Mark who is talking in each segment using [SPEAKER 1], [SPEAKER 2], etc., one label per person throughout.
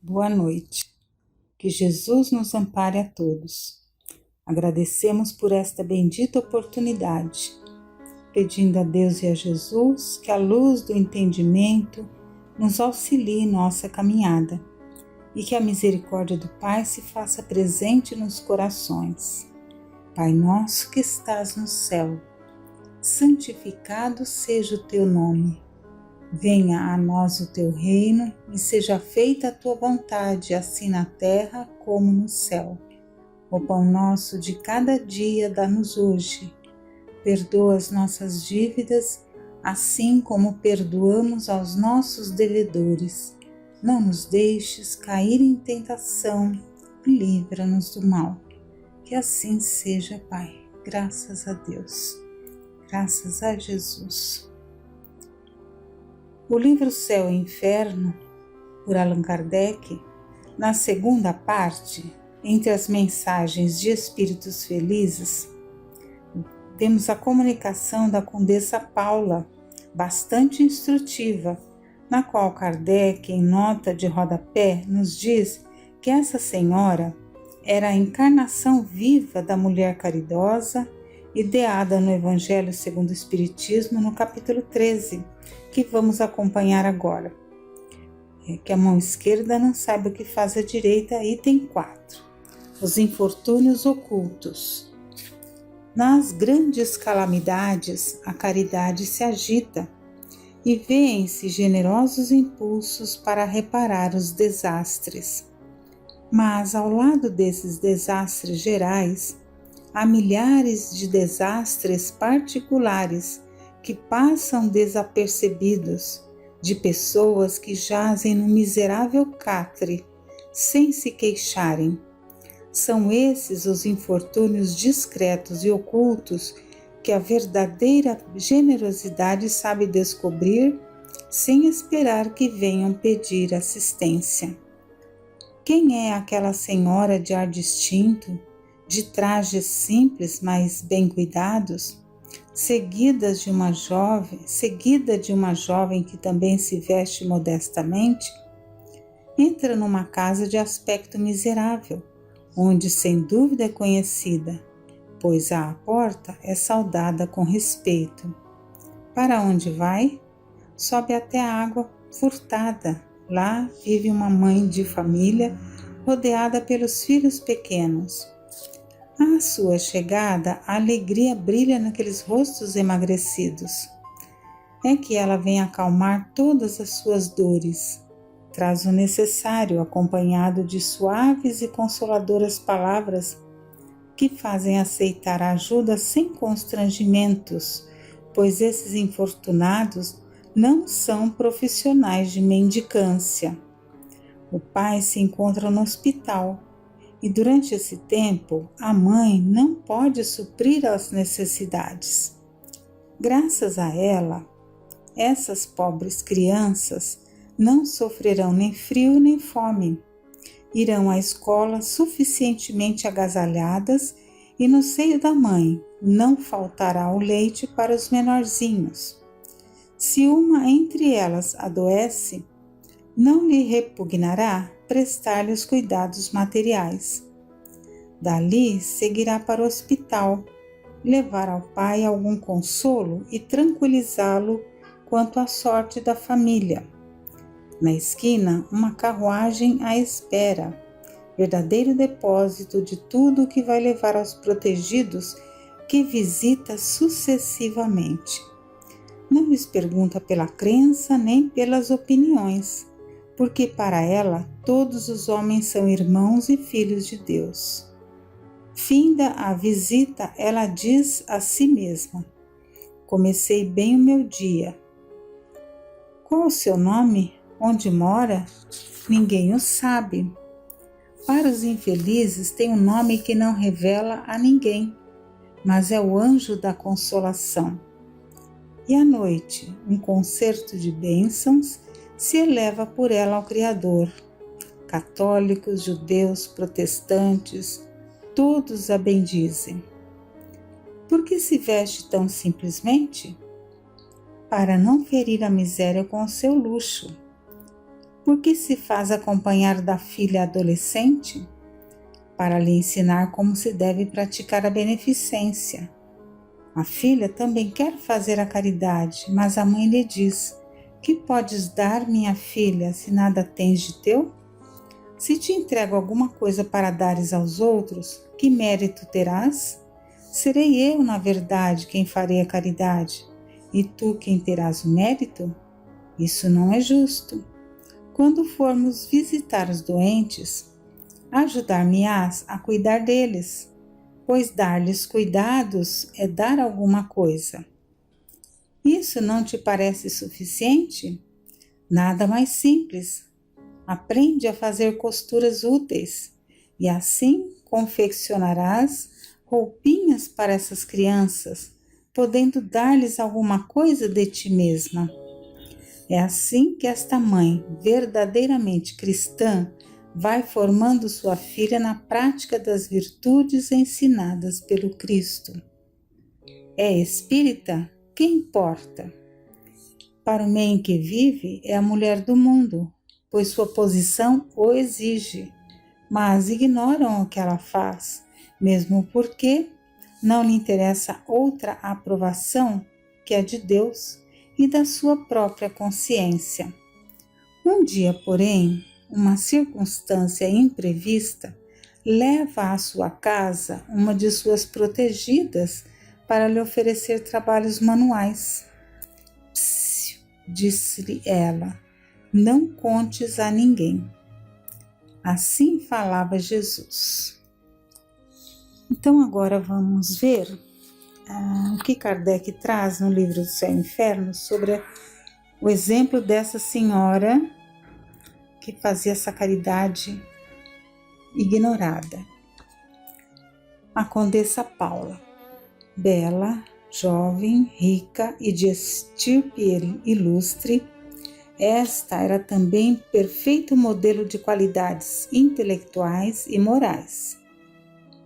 [SPEAKER 1] Boa noite. Que Jesus nos ampare a todos. Agradecemos por esta bendita oportunidade, pedindo a Deus e a Jesus que a luz do entendimento nos auxilie em nossa caminhada e que a misericórdia do Pai se faça presente nos corações. Pai nosso que estás no céu, santificado seja o teu nome. Venha a nós o teu reino e seja feita a tua vontade, assim na terra como no céu. O pão nosso de cada dia dá-nos hoje. Perdoa as nossas dívidas, assim como perdoamos aos nossos devedores. Não nos deixes cair em tentação e livra-nos do mal. Que assim seja, Pai. Graças a Deus. Graças a Jesus. O livro Céu e Inferno, por Allan Kardec, na segunda parte, entre as mensagens de Espíritos Felizes, temos a comunicação da Condessa Paula, bastante instrutiva, na qual Kardec, em nota de rodapé, nos diz que essa senhora era a encarnação viva da mulher caridosa, ideada no Evangelho segundo o Espiritismo, no capítulo 13, que vamos acompanhar agora. Que a mão esquerda não sabe o que faz a direita, item 4. Os infortúnios ocultos. Nas grandes calamidades, a caridade se agita e vêem-se generosos impulsos para reparar os desastres. Mas, ao lado desses desastres gerais, há milhares de desastres particulares que passam desapercebidos, de pessoas que jazem no miserável catre, sem se queixarem. São esses os infortúnios discretos e ocultos que a verdadeira generosidade sabe descobrir, sem esperar que venham pedir assistência. Quem é aquela senhora de ar distinto, de trajes simples, mas bem cuidados, seguida de uma jovem que também se veste modestamente? Entra numa casa de aspecto miserável, onde sem dúvida é conhecida, pois à porta é saudada com respeito. Para onde vai? Sobe até a água furtada. Lá vive uma mãe de família, rodeada pelos filhos pequenos. À sua chegada, a alegria brilha naqueles rostos emagrecidos. É que ela vem acalmar todas as suas dores. Traz o necessário, acompanhado de suaves e consoladoras palavras que fazem aceitar a ajuda sem constrangimentos, pois esses infortunados não são profissionais de mendicância. O pai se encontra no hospital e durante esse tempo a mãe não pode suprir as necessidades. Graças a ela, essas pobres crianças não sofrerão nem frio nem fome. Irão à escola suficientemente agasalhadas e no seio da mãe não faltará o leite para os menorzinhos. Se uma entre elas adoece, não lhe repugnará prestar-lhe os cuidados materiais. Dali seguirá para o hospital, levar ao pai algum consolo e tranquilizá-lo quanto à sorte da família. Na esquina, uma carruagem à espera, verdadeiro depósito de tudo o que vai levar aos protegidos que visita sucessivamente. Não lhes pergunta pela crença nem pelas opiniões, porque para ela todos os homens são irmãos e filhos de Deus. Finda a visita, ela diz a si mesma: comecei bem o meu dia. Qual o seu nome? Onde mora? Ninguém o sabe. Para os infelizes tem um nome que não revela a ninguém, mas é o anjo da consolação. E à noite, um concerto de bênçãos se eleva por ela ao Criador. Católicos, judeus, protestantes, todos a bendizem. Por que se veste tão simplesmente? Para não ferir a miséria com o seu luxo. Por que se faz acompanhar da filha adolescente? Para lhe ensinar como se deve praticar a beneficência. A filha também quer fazer a caridade, mas a mãe lhe diz: que podes dar, minha filha, se nada tens de teu? Se te entrego alguma coisa para dares aos outros, que mérito terás? Serei eu, na verdade, quem farei a caridade, e tu quem terás o mérito? Isso não é justo. Quando formos visitar os doentes, ajudar-me-ás a cuidar deles, pois dar-lhes cuidados é dar alguma coisa. Isso não te parece suficiente? Nada mais simples. Aprende a fazer costuras úteis e assim confeccionarás roupinhas para essas crianças, podendo dar-lhes alguma coisa de ti mesma. É assim que esta mãe, verdadeiramente cristã, vai formando sua filha na prática das virtudes ensinadas pelo Cristo. É espírita? Que importa? Para o meio em que vive, é a mulher do mundo, pois sua posição o exige, mas ignoram o que ela faz, mesmo porque não lhe interessa outra aprovação que a de Deus e da sua própria consciência. Um dia, porém, uma circunstância imprevista leva à sua casa uma de suas protegidas para lhe oferecer trabalhos manuais. Psiu, disse-lhe ela, não contes a ninguém. Assim falava Jesus. Então agora vamos ver o que Kardec traz no livro do Céu e Inferno sobre o exemplo dessa senhora que fazia essa caridade ignorada. A Condessa Paula, bela, jovem, rica e de estirpe ilustre, esta era também perfeito modelo de qualidades intelectuais e morais.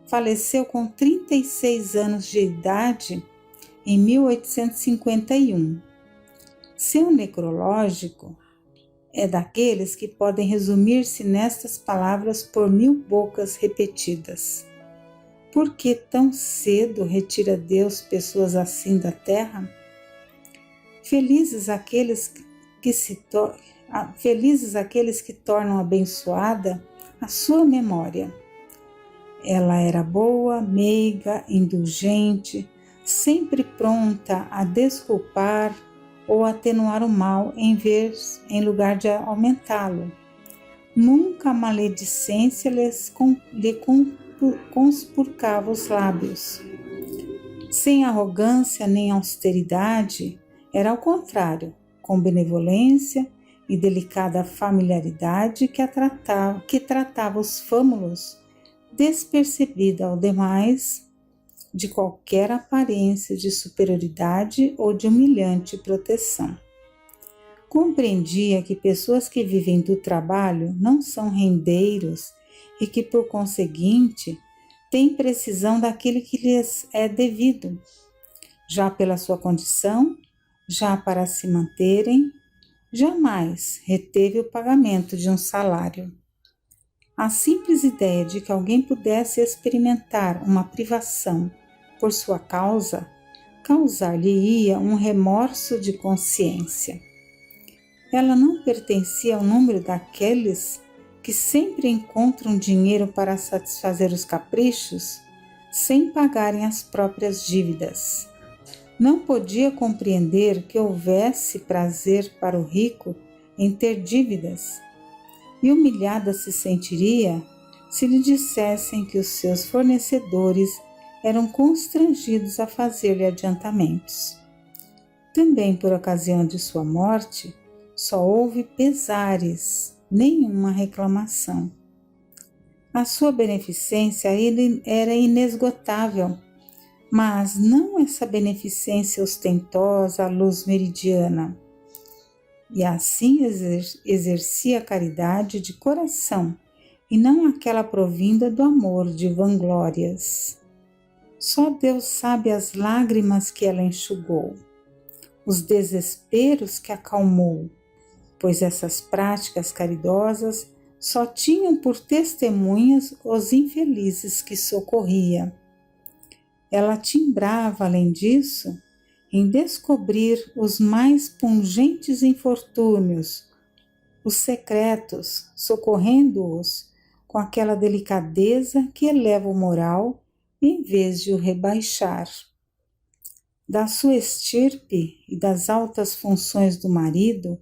[SPEAKER 1] Faleceu com 36 anos de idade em 1851. Seu necrológico é daqueles que podem resumir-se nestas palavras por 1000 bocas repetidas. Por que tão cedo retira Deus pessoas assim da terra? Felizes aqueles que tornam abençoada a sua memória. Ela era boa, meiga, indulgente, sempre pronta a desculpar ou atenuar o mal em lugar de aumentá-lo. Nunca a maledicência lhe conspurcava os lábios. Sem arrogância nem austeridade, era ao contrário, com benevolência e delicada familiaridade que tratava os fâmulos despercebida ao demais de qualquer aparência de superioridade ou de humilhante proteção. Compreendia que pessoas que vivem do trabalho não são rendeiros e que, por conseguinte, têm precisão daquilo que lhes é devido, já pela sua condição, já para se manterem, jamais reteve o pagamento de um salário. A simples ideia de que alguém pudesse experimentar uma privação por sua causa, causar-lhe-ia um remorso de consciência. Ela não pertencia ao número daqueles que sempre encontram dinheiro para satisfazer os caprichos sem pagarem as próprias dívidas. Não podia compreender que houvesse prazer para o rico em ter dívidas, e humilhada se sentiria se lhe dissessem que os seus fornecedores eram constrangidos a fazer-lhe adiantamentos. Também por ocasião de sua morte, só houve pesares, nenhuma reclamação. A sua beneficência era inesgotável, mas não essa beneficência ostentosa à luz meridiana. E assim exercia a caridade de coração, e não aquela provinda do amor de vanglórias. Só Deus sabe as lágrimas que ela enxugou, os desesperos que acalmou, pois essas práticas caridosas só tinham por testemunhas os infelizes que socorria. Ela timbrava, além disso, em descobrir os mais pungentes infortúnios, os secretos, socorrendo-os com aquela delicadeza que eleva o moral em vez de o rebaixar. Da sua estirpe e das altas funções do marido,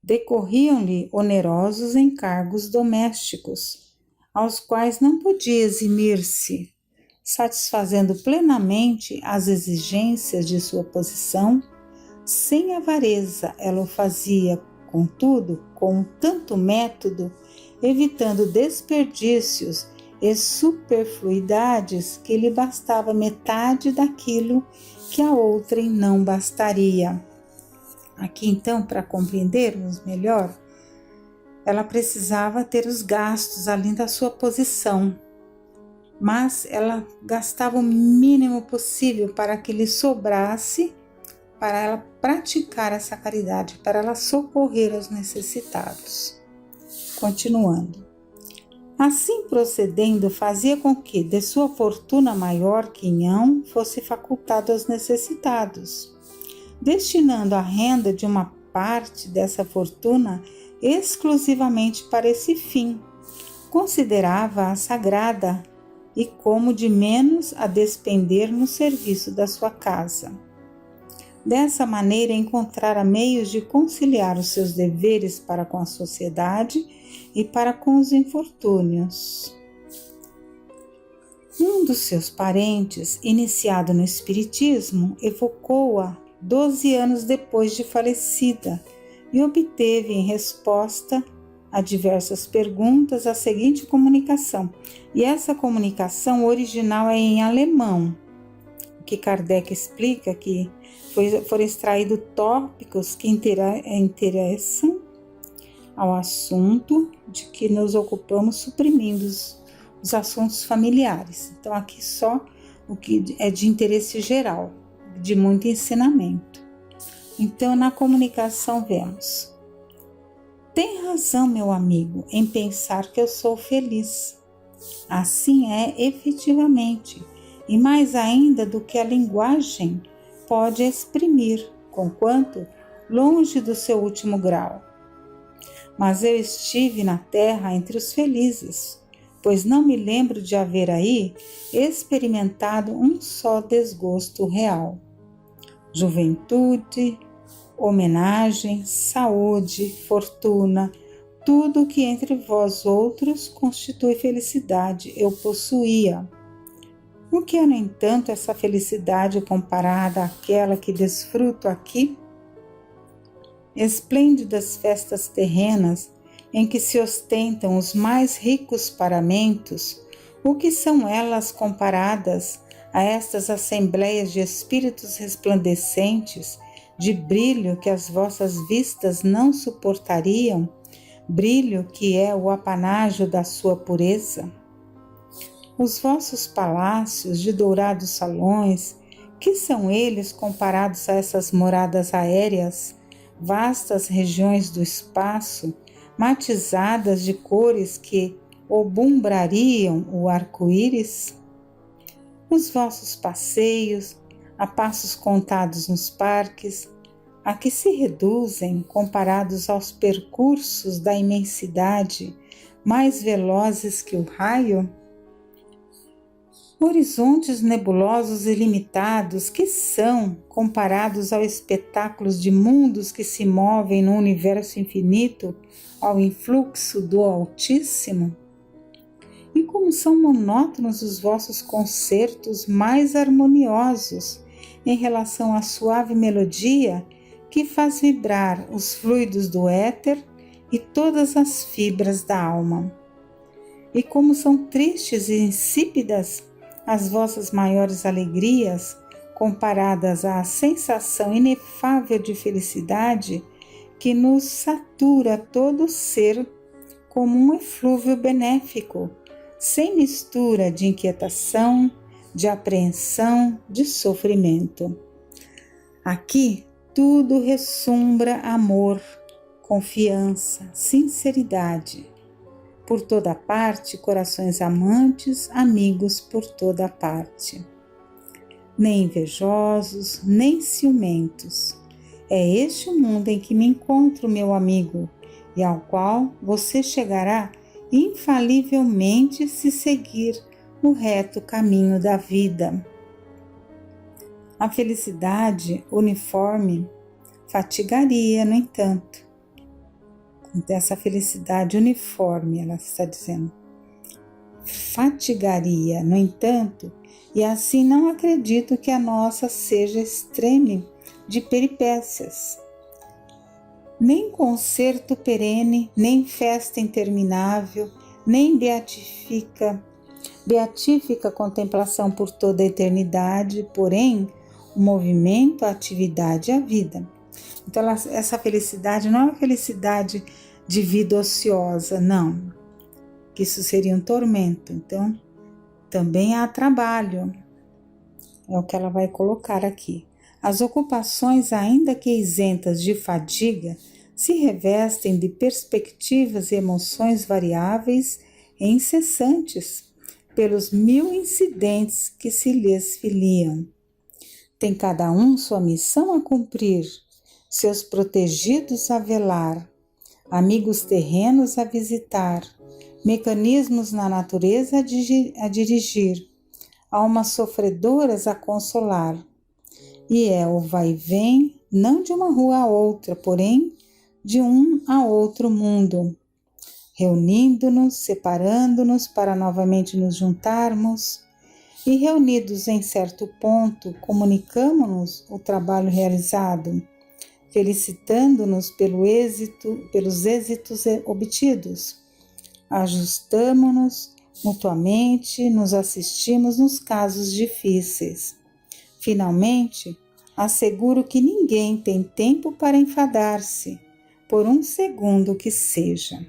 [SPEAKER 1] decorriam-lhe onerosos encargos domésticos, aos quais não podia eximir-se, satisfazendo plenamente as exigências de sua posição. Sem avareza ela o fazia, contudo, com tanto método, evitando desperdícios e superfluidades que lhe bastava metade daquilo que a outrem não bastaria. Aqui então, para compreendermos melhor, ela precisava ter os gastos além da sua posição, mas ela gastava o mínimo possível para que lhe sobrasse para ela praticar essa caridade, para ela socorrer os necessitados. Continuando. Assim procedendo, fazia com que de sua fortuna maior quinhão fosse facultado aos necessitados, destinando a renda de uma parte dessa fortuna exclusivamente para esse fim. Considerava-a sagrada e como de menos a despender no serviço da sua casa. Dessa maneira encontrara meios de conciliar os seus deveres para com a sociedade e para com os infortúnios. Um dos seus parentes, iniciado no espiritismo, evocou-a 12 anos depois de falecida e obteve em resposta a diversas perguntas a seguinte comunicação. E essa comunicação original é em alemão, que Kardec explica que foram extraídos tópicos que interessam ao assunto de que nos ocupamos, suprimindo os assuntos familiares. Então aqui só o que é de interesse geral, de muito ensinamento. Então na comunicação vemos: tem razão, meu amigo, em pensar que eu sou feliz. Assim é efetivamente, e mais ainda do que a linguagem pode exprimir, conquanto longe do seu último grau. Mas eu estive na terra entre os felizes, pois não me lembro de haver aí experimentado um só desgosto real. Juventude, homenagem, saúde, fortuna, tudo o que entre vós outros constitui felicidade, eu possuía. O que é, no entanto, essa felicidade comparada àquela que desfruto aqui? Esplêndidas festas terrenas em que se ostentam os mais ricos paramentos, o que são elas comparadas a estas assembleias de espíritos resplandecentes, de brilho que as vossas vistas não suportariam, brilho que é o apanágio da sua pureza? Os vossos palácios de dourados salões, que são eles comparados a essas moradas aéreas, vastas regiões do espaço, matizadas de cores que obumbrariam o arco-íris? Os vossos passeios, a passos contados nos parques, a que se reduzem comparados aos percursos da imensidade, mais velozes que o raio? Horizontes nebulosos e limitados que são comparados aos espetáculos de mundos que se movem no universo infinito ao influxo do Altíssimo? E como são monótonos os vossos concertos mais harmoniosos em relação à suave melodia que faz vibrar os fluidos do éter e todas as fibras da alma. E como são tristes e insípidas as vossas maiores alegrias, comparadas à sensação inefável de felicidade que nos satura todo o ser como um eflúvio benéfico, sem mistura de inquietação, de apreensão, de sofrimento. Aqui tudo ressumbra amor, confiança, sinceridade. Por toda parte, corações amantes, amigos por toda parte. Nem invejosos, nem ciumentos. É este o mundo em que me encontro, meu amigo, e ao qual você chegará infalivelmente se seguir o reto caminho da vida. A felicidade uniforme fatigaria, no entanto. Dessa felicidade uniforme, ela está dizendo, fatigaria, no entanto, e assim não acredito que a nossa seja extreme de peripécias. Nem concerto perene, nem festa interminável, nem beatífica contemplação por toda a eternidade, porém, o movimento, a atividade e a vida. Então, essa felicidade não é uma felicidade de vida ociosa, não, que isso seria um tormento. Então, também há trabalho, é o que ela vai colocar aqui. As ocupações, ainda que isentas de fadiga, se revestem de perspectivas e emoções variáveis e incessantes, pelos 1000 incidentes que se lhes filiam. Tem cada um sua missão a cumprir, seus protegidos a velar, amigos terrenos a visitar, mecanismos na natureza a dirigir, almas sofredoras a consolar. E é o vai e vem, não de uma rua a outra, porém de um a outro mundo, reunindo-nos, separando-nos para novamente nos juntarmos, e reunidos em certo ponto, comunicamo-nos o trabalho realizado, felicitando-nos pelos êxitos obtidos. Ajustamo-nos mutuamente, nos assistimos nos casos difíceis. Finalmente, asseguro que ninguém tem tempo para enfadar-se, por um segundo que seja.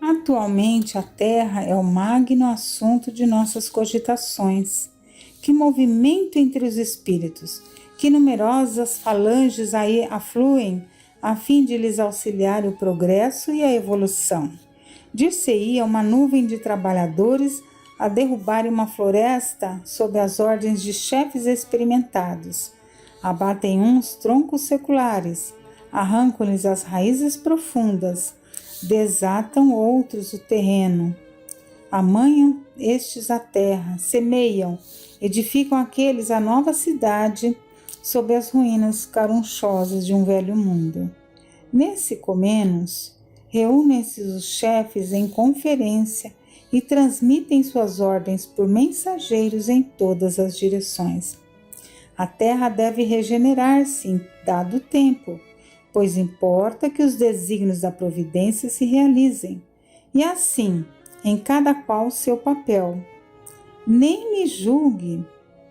[SPEAKER 1] Atualmente, a Terra é o magno assunto de nossas cogitações. Que movimento entre os espíritos, que numerosas falanges aí afluem a fim de lhes auxiliar o progresso e a evolução. Dir-se-ia uma nuvem de trabalhadores a derrubarem uma floresta sob as ordens de chefes experimentados. Abatem uns troncos seculares, arrancam-lhes as raízes profundas, desatam outros o terreno, amanham estes a terra, semeiam, edificam aqueles a nova cidade sob as ruínas carunchosas de um velho mundo. Nesse Comenos, reúnem-se os chefes em conferência e transmitem suas ordens por mensageiros em todas as direções. A terra deve regenerar-se em dado tempo, pois importa que os desígnios da providência se realizem, e assim, em cada qual seu papel. Nem me julgue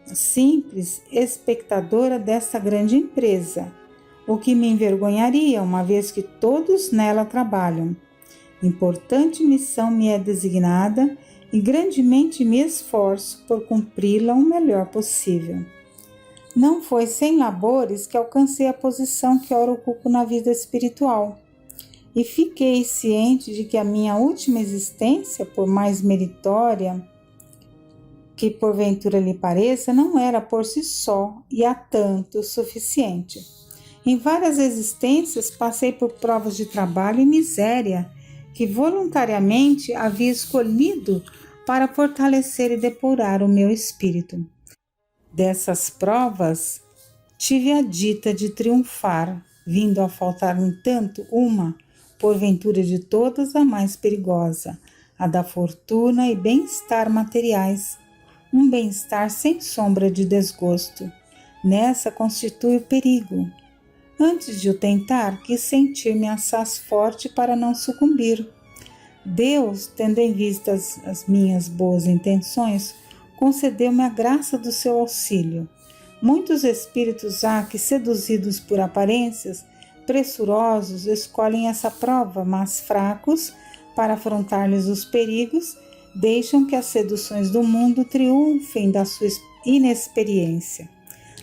[SPEAKER 1] simples espectadora desta grande empresa, o que me envergonharia, uma vez que todos nela trabalham. Importante missão me é designada e grandemente me esforço por cumpri-la o melhor possível. Não foi sem labores que alcancei a posição que ora ocupo na vida espiritual, e fiquei ciente de que a minha última existência, por mais meritória que porventura lhe pareça, não era por si só e a tanto suficiente. Em várias existências passei por provas de trabalho e miséria que voluntariamente havia escolhido para fortalecer e depurar o meu espírito. Dessas provas, tive a dita de triunfar, vindo a faltar, no entanto, uma, porventura de todas a mais perigosa, a da fortuna e bem-estar materiais, um bem-estar sem sombra de desgosto. Nessa constitui o perigo. Antes de o tentar, quis sentir-me assaz forte para não sucumbir. Deus, tendo em vista as minhas boas intenções, concedeu-me a graça do seu auxílio. Muitos espíritos há que, seduzidos por aparências, pressurosos, escolhem essa prova, mas fracos, para afrontar-lhes os perigos, deixam que as seduções do mundo triunfem da sua inexperiência.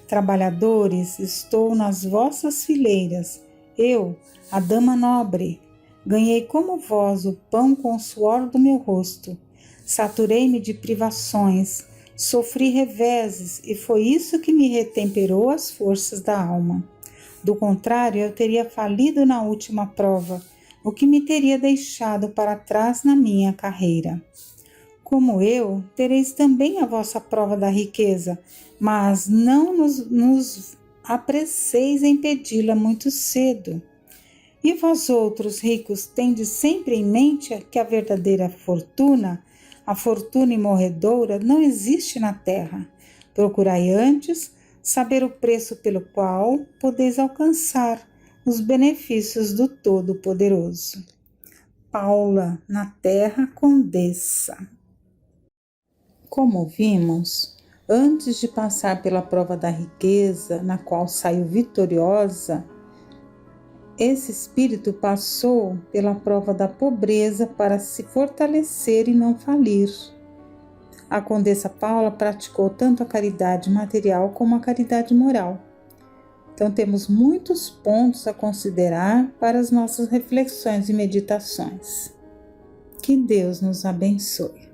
[SPEAKER 1] Trabalhadores, estou nas vossas fileiras, Eu, a dama nobre, ganhei como vós o pão com o suor do meu rosto. Saturei-me de privações, sofri reveses e foi isso que me retemperou as forças da alma. Do contrário, eu teria falido na última prova, o que me teria deixado para trás na minha carreira. Como eu, tereis também a vossa prova da riqueza, mas não nos apresseis em pedi-la muito cedo. E vós outros ricos tendes sempre em mente que a verdadeira fortuna, a fortuna imorredoura, não existe na terra. Procurai antes saber o preço pelo qual podeis alcançar os benefícios do Todo-Poderoso. Paula, na Terra Condessa. Como vimos, antes de passar pela prova da riqueza, na qual saiu vitoriosa, esse espírito passou pela prova da pobreza para se fortalecer e não falir. A Condessa Paula praticou tanto a caridade material como a caridade moral. Então temos muitos pontos a considerar para as nossas reflexões e meditações. Que Deus nos abençoe.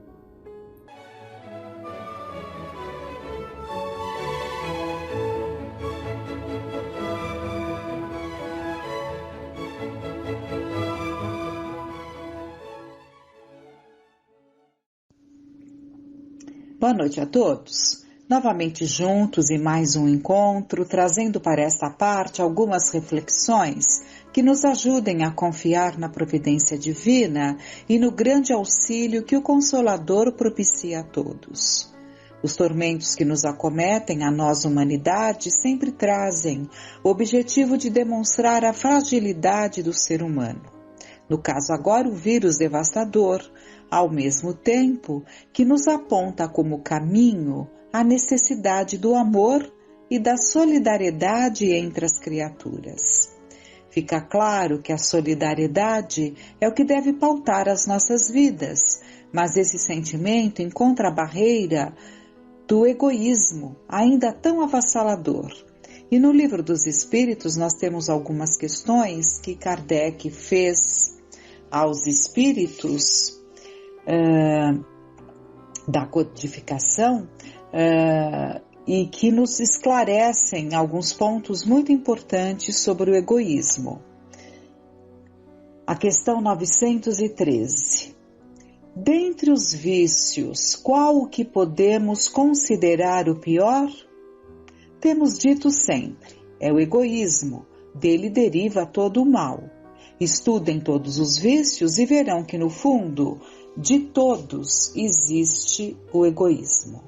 [SPEAKER 2] Boa noite a todos. Novamente juntos em mais um encontro, trazendo para esta parte algumas reflexões que nos ajudem a confiar na providência divina e no grande auxílio que o Consolador propicia a todos. Os tormentos que nos acometem a nós, humanidade, sempre trazem o objetivo de demonstrar a fragilidade do ser humano. No caso agora, o vírus devastador, ao mesmo tempo que nos aponta como caminho a necessidade do amor e da solidariedade entre as criaturas. Fica claro que a solidariedade é o que deve pautar as nossas vidas, mas esse sentimento encontra a barreira do egoísmo, ainda tão avassalador. E no Livro dos Espíritos nós temos algumas questões que Kardec fez aos espíritos da codificação e que nos esclarecem alguns pontos muito importantes sobre o egoísmo. A questão 913. Dentre os vícios, qual o que podemos considerar o pior? Temos dito sempre, é o egoísmo, dele deriva todo o mal. Estudem todos os vícios e verão que no fundo de todos existe o egoísmo.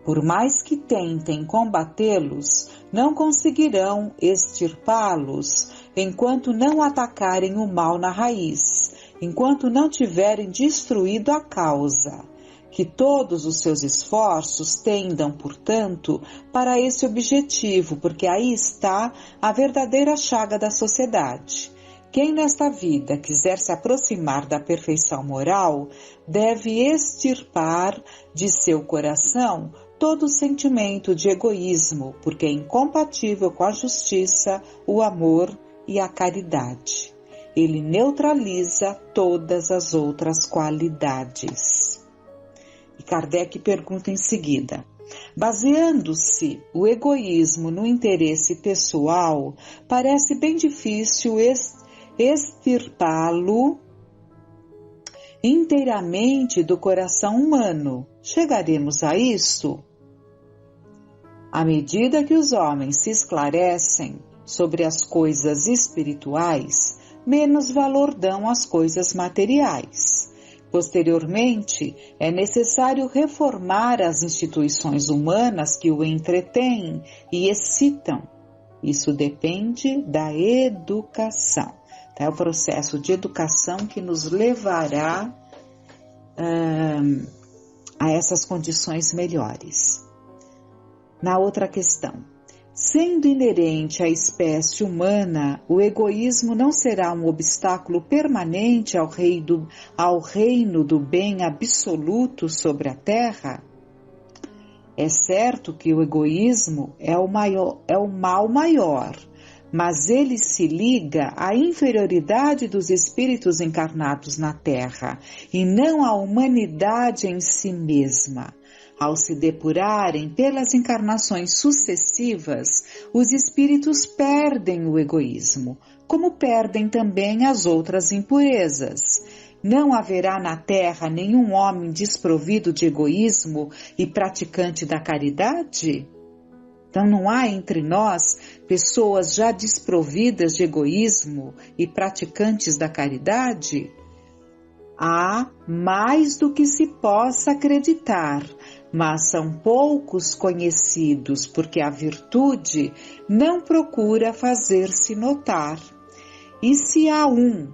[SPEAKER 2] Por mais que tentem combatê-los, não conseguirão extirpá-los enquanto não atacarem o mal na raiz, enquanto não tiverem destruído a causa. Que todos os seus esforços tendam, portanto, para esse objetivo, porque aí está a verdadeira chaga da sociedade. Quem nesta vida quiser se aproximar da perfeição moral, deve extirpar de seu coração todo o sentimento de egoísmo, porque é incompatível com a justiça, o amor e a caridade. Ele neutraliza todas as outras qualidades. E Kardec pergunta em seguida: baseando-se o egoísmo no interesse pessoal, parece bem difícil extirpá-lo inteiramente do coração humano. Chegaremos a isso? À medida que os homens se esclarecem sobre as coisas espirituais, menos valor dão às coisas materiais. Posteriormente, é necessário reformar as instituições humanas que o entretêm e excitam. Isso depende da educação. É o processo de educação que nos levará a essas condições melhores. Na outra questão, sendo inerente à espécie humana, o egoísmo não será um obstáculo permanente ao reino do bem absoluto sobre a terra? É certo que o egoísmo é o mal maior, mas ele se liga à inferioridade dos espíritos encarnados na Terra e não à humanidade em si mesma. Ao se depurarem pelas encarnações sucessivas, os espíritos perdem o egoísmo, como perdem também as outras impurezas. Não haverá na Terra nenhum homem desprovido de egoísmo e praticante da caridade? Então não há entre nós pessoas já desprovidas de egoísmo e praticantes da caridade? Há mais do que se possa acreditar, mas são poucos conhecidos, porque a virtude não procura fazer-se notar. E se há um,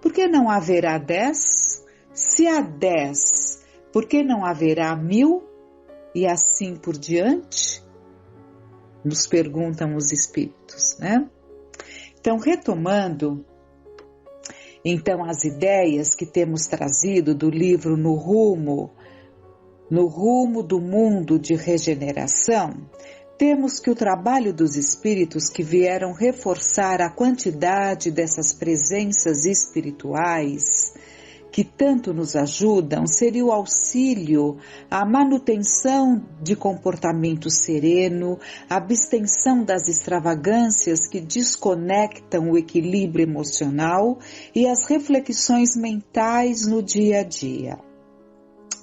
[SPEAKER 2] por que não haverá 10? Se há 10, por que não haverá 1000? E assim por diante? Nos perguntam os espíritos, né? Então, retomando, as ideias que temos trazido do livro No Rumo do Mundo de Regeneração, temos que o trabalho dos espíritos que vieram reforçar a quantidade dessas presenças espirituais que tanto nos ajudam seria o auxílio à manutenção de comportamento sereno, a abstenção das extravagâncias que desconectam o equilíbrio emocional e as reflexões mentais no dia a dia.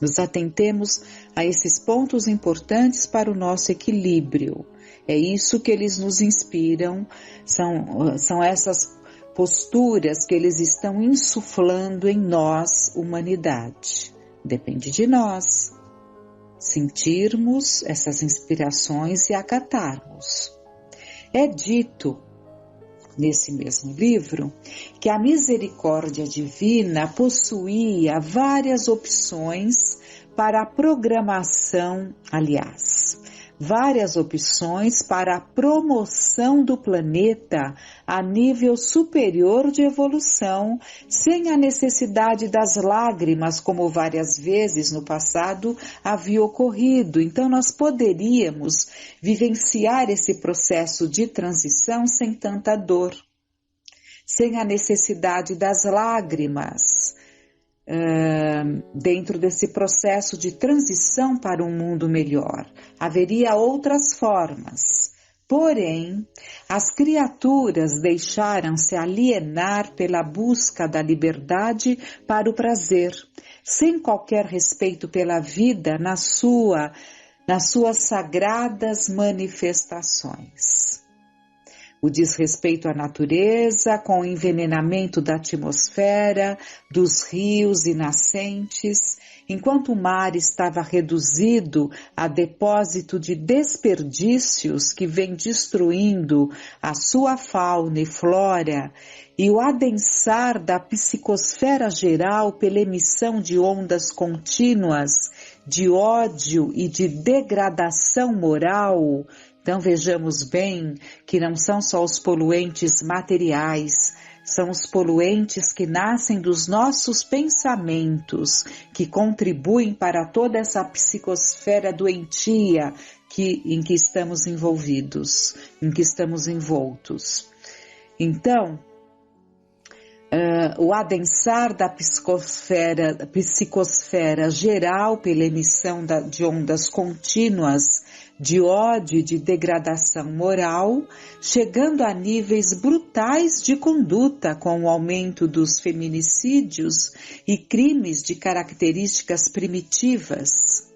[SPEAKER 2] Nos atentemos a esses pontos importantes para o nosso equilíbrio. É isso que eles nos inspiram, são essas posturas que eles estão insuflando em nós, humanidade. Depende de nós sentirmos essas inspirações e acatarmos. É dito nesse mesmo livro que a misericórdia divina possuía várias opções para a programação, várias opções para a promoção do planeta a nível superior de evolução, sem a necessidade das lágrimas, como várias vezes no passado havia ocorrido. Então nós poderíamos vivenciar esse processo de transição sem tanta dor, sem a necessidade das lágrimas, dentro desse processo de transição para um mundo melhor. Haveria outras formas, porém, as criaturas deixaram-se alienar pela busca da liberdade para o prazer, sem qualquer respeito pela vida nas suas sagradas manifestações. O desrespeito à natureza, com o envenenamento da atmosfera, dos rios e nascentes, enquanto o mar estava reduzido a depósito de desperdícios que vem destruindo a sua fauna e flora, e o adensar da psicosfera geral pela emissão de ondas contínuas de ódio e de degradação moral. Então vejamos bem que não são só os poluentes materiais, são os poluentes que nascem dos nossos pensamentos, que contribuem para toda essa psicosfera doentia em que estamos envolvidos, em que estamos envoltos. Então, o adensar da psicosfera geral pela emissão de ondas contínuas de ódio e de degradação moral, chegando a níveis brutais de conduta com o aumento dos feminicídios e crimes de características primitivas.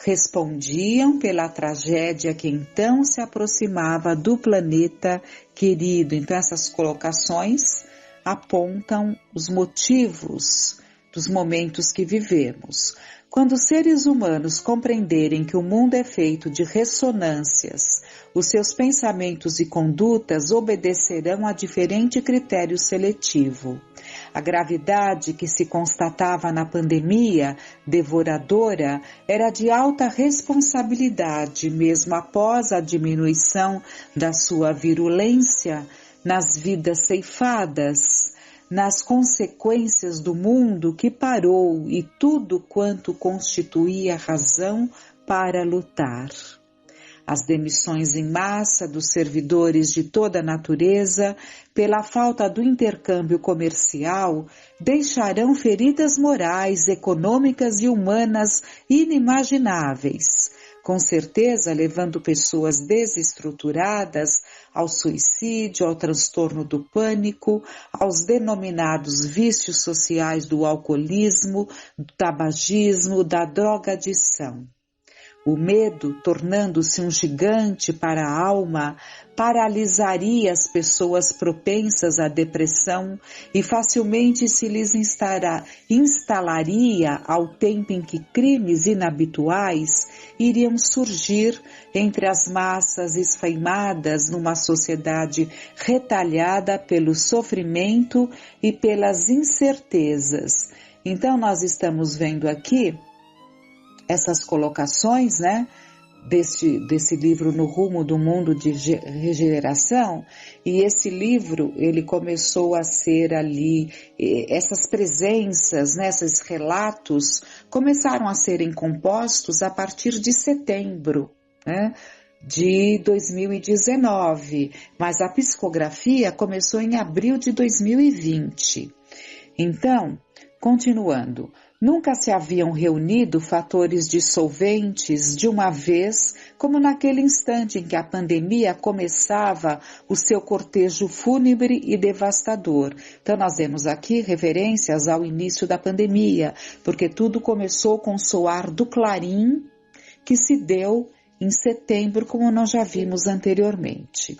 [SPEAKER 2] Respondiam pela tragédia que então se aproximava do planeta querido. Então essas colocações apontam os motivos dos momentos que vivemos. Quando os seres humanos compreenderem que o mundo é feito de ressonâncias, os seus pensamentos e condutas obedecerão a diferente critério seletivo. A gravidade que se constatava na pandemia devoradora era de alta responsabilidade, mesmo após a diminuição da sua virulência nas vidas ceifadas, nas consequências do mundo que parou e tudo quanto constituía razão para lutar. As demissões em massa dos servidores de toda a natureza, pela falta do intercâmbio comercial, deixarão feridas morais, econômicas e humanas inimagináveis, com certeza levando pessoas desestruturadas ao suicídio, ao transtorno do pânico, aos denominados vícios sociais do alcoolismo, do tabagismo, da drogadição. O medo, tornando-se um gigante para a alma, paralisaria as pessoas propensas à depressão e facilmente se lhes instalaria ao tempo em que crimes inabituais iriam surgir entre as massas esfaimadas numa sociedade retalhada pelo sofrimento e pelas incertezas. Então nós estamos vendo aqui essas colocações, né, desse livro No Rumo do Mundo de Regeneração, e esse livro, ele começou a ser ali, essas presenças, né, esses relatos, começaram a serem compostos a partir de setembro, né, de 2019, mas a psicografia começou em abril de 2020. Então, continuando, nunca se haviam reunido fatores dissolventes de uma vez, como naquele instante em que a pandemia começava o seu cortejo fúnebre e devastador. Então nós vemos aqui referências ao início da pandemia, porque tudo começou com o soar do clarim que se deu em setembro, como nós já vimos anteriormente.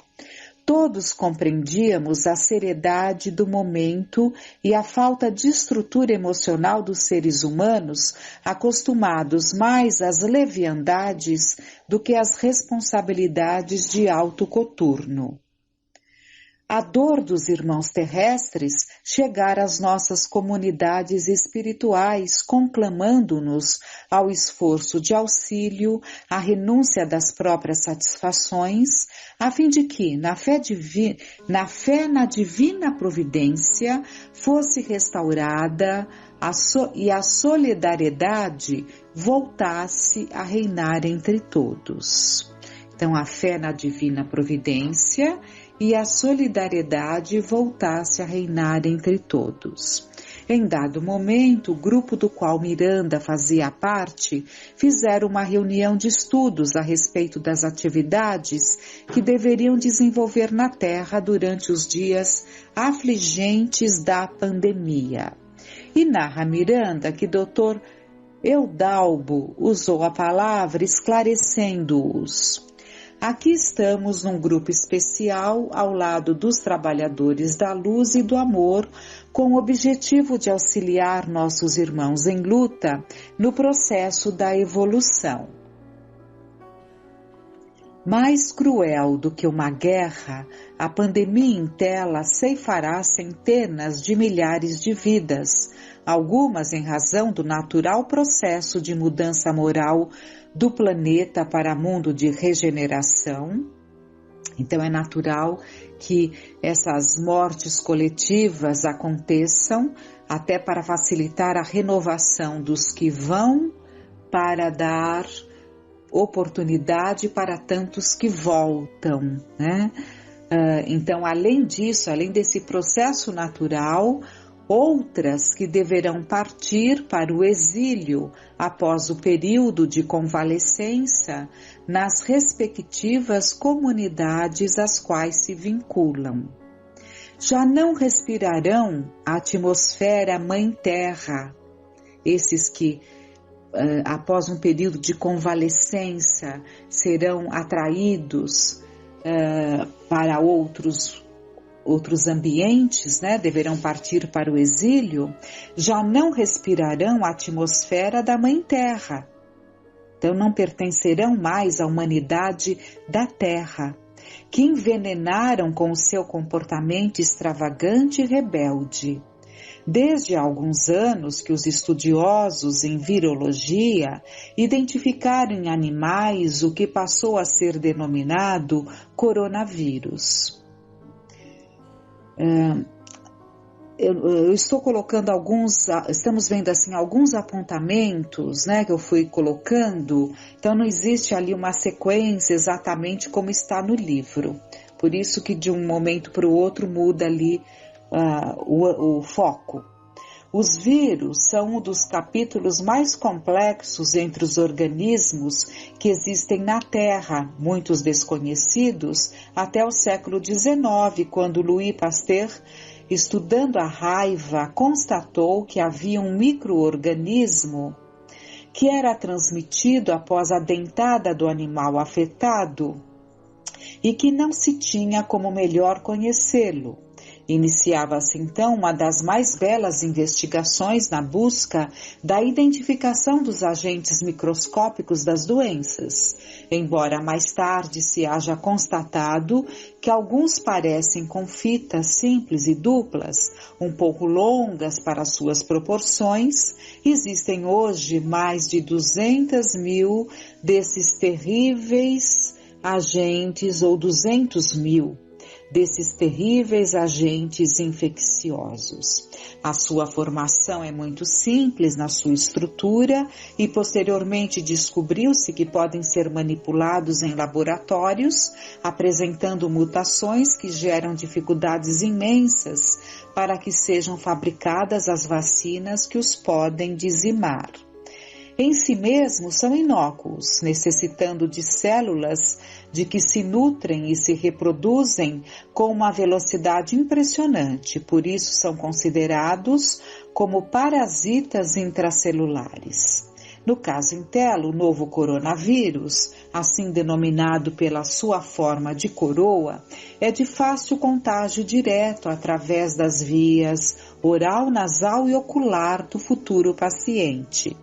[SPEAKER 2] Todos compreendíamos a seriedade do momento e a falta de estrutura emocional dos seres humanos, acostumados mais às leviandades do que às responsabilidades de alto coturno. A dor dos irmãos terrestres chegara às nossas comunidades espirituais, conclamando-nos ao esforço de auxílio, à renúncia das próprias satisfações, a fim de que, na fé na divina providência, fosse restaurada e a solidariedade voltasse a reinar entre todos. Então, a fé na divina providência e a solidariedade voltasse a reinar entre todos. Em dado momento, o grupo do qual Miranda fazia parte fizeram uma reunião de estudos a respeito das atividades que deveriam desenvolver na Terra durante os dias afligentes da pandemia. E narra Miranda que Dr. Eudalbo usou a palavra esclarecendo-os. Aqui estamos num grupo especial ao lado dos trabalhadores da luz e do amor, com o objetivo de auxiliar nossos irmãos em luta no processo da evolução. Mais cruel do que uma guerra, a pandemia em tela ceifará centenas de milhares de vidas, algumas em razão do natural processo de mudança moral do planeta para mundo de regeneração. Então é natural que essas mortes coletivas aconteçam até para facilitar a renovação dos que vão, para dar oportunidade para tantos que voltam, né? Então, além disso, além desse processo natural, outras que deverão partir para o exílio após o período de convalescença nas respectivas comunidades às quais se vinculam. Já não respirarão a atmosfera Mãe Terra, esses que após um período de convalescença serão atraídos para outros ambientes, né, deverão partir para o exílio, já não respirarão a atmosfera da Mãe Terra. Então não pertencerão mais à humanidade da Terra, que envenenaram com o seu comportamento extravagante e rebelde. Desde há alguns anos que os estudiosos em virologia identificaram em animais o que passou a ser denominado coronavírus. eu estou colocando estamos vendo assim alguns apontamentos, né, que eu fui colocando, então não existe ali uma sequência exatamente como está no livro, por isso que de um momento para o outro muda ali o foco. Os vírus são um dos capítulos mais complexos entre os organismos que existem na Terra, muitos desconhecidos, até o século XIX, quando Louis Pasteur, estudando a raiva, constatou que havia um micro-organismo que era transmitido após a dentada do animal afetado e que não se tinha como melhor conhecê-lo. Iniciava-se então uma das mais belas investigações na busca da identificação dos agentes microscópicos das doenças, embora mais tarde se haja constatado que alguns parecem com fitas simples e duplas, um pouco longas para suas proporções. Existem hoje mais de 200.000 desses terríveis agentes, ou 200.000 desses terríveis agentes infecciosos. A sua formação é muito simples na sua estrutura e posteriormente descobriu-se que podem ser manipulados em laboratórios, apresentando mutações que geram dificuldades imensas para que sejam fabricadas as vacinas que os podem dizimar. Em si mesmos são inócuos, necessitando de células de que se nutrem e se reproduzem com uma velocidade impressionante, por isso são considerados como parasitas intracelulares. No caso Intel, o novo coronavírus, assim denominado pela sua forma de coroa, é de fácil contágio direto através das vias oral, nasal e ocular do futuro paciente.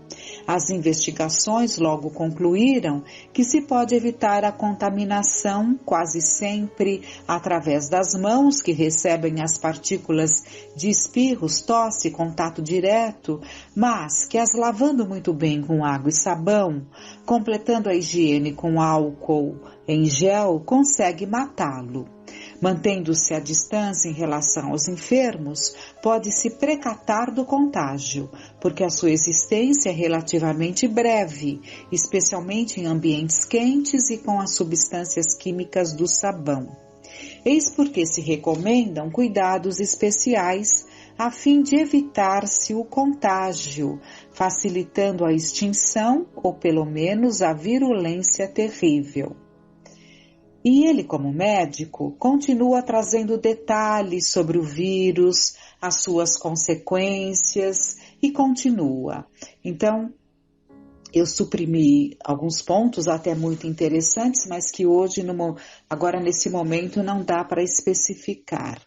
[SPEAKER 2] As investigações logo concluíram que se pode evitar a contaminação quase sempre através das mãos que recebem as partículas de espirros, tosse, contato direto, mas que as lavando muito bem com água e sabão, completando a higiene com álcool em gel, consegue matá-lo. Mantendo-se à distância em relação aos enfermos, pode-se precatar do contágio, porque a sua existência é relativamente breve, especialmente em ambientes quentes e com as substâncias químicas do sabão. Eis porque se recomendam cuidados especiais a fim de evitar-se o contágio, facilitando a extinção ou pelo menos a virulência terrível. E ele, como médico, continua trazendo detalhes sobre o vírus, as suas consequências e continua. Então, eu suprimi alguns pontos até muito interessantes, mas que hoje, agora nesse momento, não dá para especificar.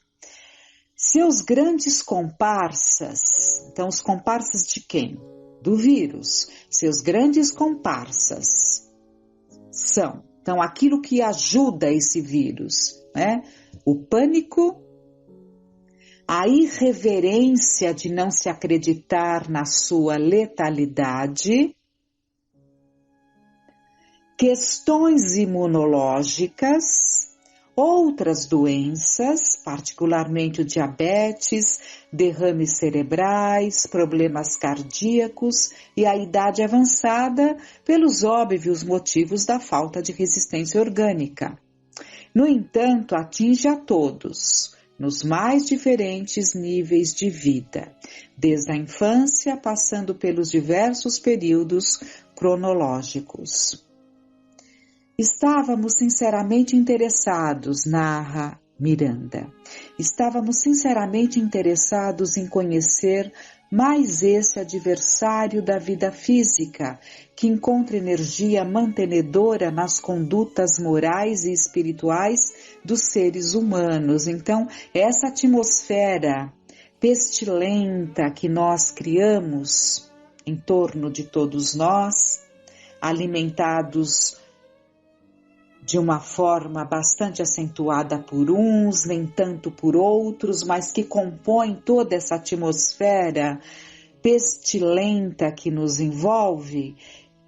[SPEAKER 2] Seus grandes comparsas, então os comparsas de quem? Do vírus. Seus grandes comparsas são, então, aquilo que ajuda esse vírus, né? O pânico, a irreverência de não se acreditar na sua letalidade, questões imunológicas, outras doenças, particularmente o diabetes, derrames cerebrais, problemas cardíacos e a idade avançada, pelos óbvios motivos da falta de resistência orgânica. No entanto, atinge a todos, nos mais diferentes níveis de vida, desde a infância, passando pelos diversos períodos cronológicos. Estávamos sinceramente interessados, narra Miranda. Estávamos sinceramente interessados em conhecer mais esse adversário da vida física, que encontra energia mantenedora nas condutas morais e espirituais dos seres humanos. Então, essa atmosfera pestilenta que nós criamos em torno de todos nós, alimentados de uma forma bastante acentuada por uns, nem tanto por outros, mas que compõe toda essa atmosfera pestilenta que nos envolve,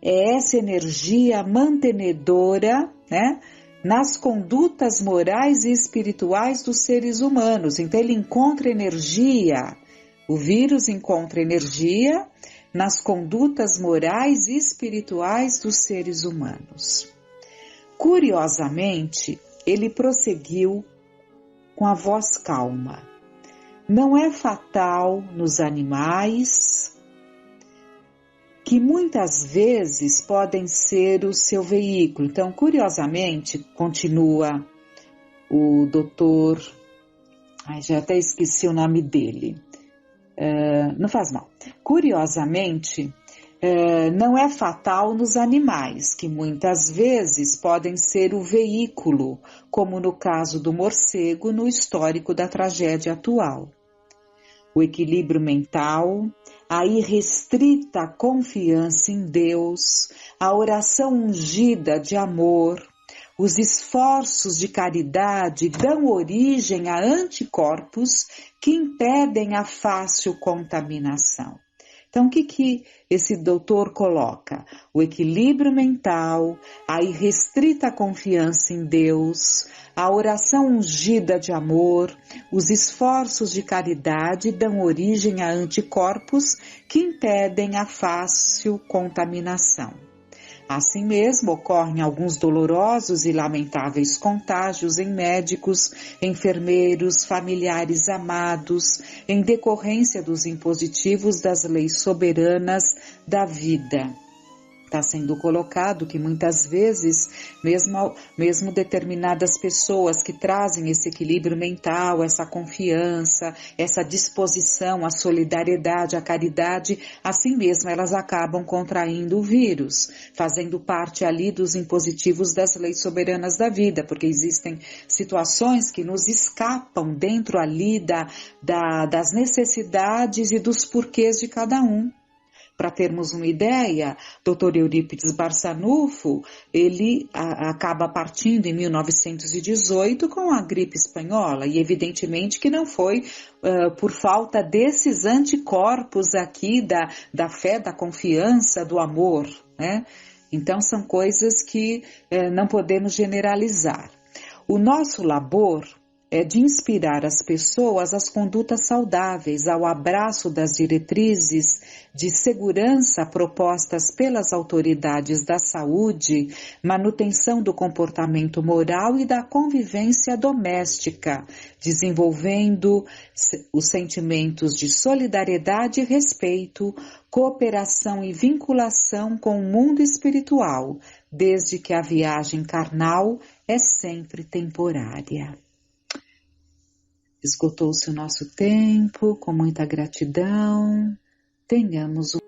[SPEAKER 2] é essa energia mantenedora, né, nas condutas morais e espirituais dos seres humanos. Então ele encontra energia, o vírus encontra energia nas condutas morais e espirituais dos seres humanos. Curiosamente, ele prosseguiu com a voz calma. Não é fatal nos animais, que muitas vezes podem ser o seu veículo. Então, curiosamente, continua o doutor, já até esqueci o nome dele, não faz mal. Curiosamente, não é fatal nos animais, que muitas vezes podem ser o veículo, como no caso do morcego no histórico da tragédia atual. O equilíbrio mental, a irrestrita confiança em Deus, a oração ungida de amor, os esforços de caridade dão origem a anticorpos que impedem a fácil contaminação. Então, o que esse doutor coloca? O equilíbrio mental, a irrestrita confiança em Deus, a oração ungida de amor, os esforços de caridade dão origem a anticorpos que impedem a fácil contaminação. Assim mesmo, ocorrem alguns dolorosos e lamentáveis contágios em médicos, enfermeiros, familiares amados, em decorrência dos impositivos das leis soberanas da vida. Está sendo colocado que muitas vezes, mesmo determinadas pessoas que trazem esse equilíbrio mental, essa confiança, essa disposição à solidariedade, à caridade, assim mesmo elas acabam contraindo o vírus, fazendo parte ali dos impositivos das leis soberanas da vida, porque existem situações que nos escapam dentro ali das necessidades e dos porquês de cada um. Para termos uma ideia, Dr. Eurípides Barçanufo, ele acaba partindo em 1918 com a gripe espanhola, e evidentemente que não foi por falta desses anticorpos aqui da fé, da confiança, do amor, né? Então são coisas que não podemos generalizar. O nosso labor é de inspirar as pessoas às condutas saudáveis, ao abraço das diretrizes de segurança propostas pelas autoridades da saúde, manutenção do comportamento moral e da convivência doméstica, desenvolvendo os sentimentos de solidariedade e respeito, cooperação e vinculação com o mundo espiritual, desde que a viagem carnal é sempre temporária. Esgotou-se o nosso tempo, com muita gratidão. Tenhamos um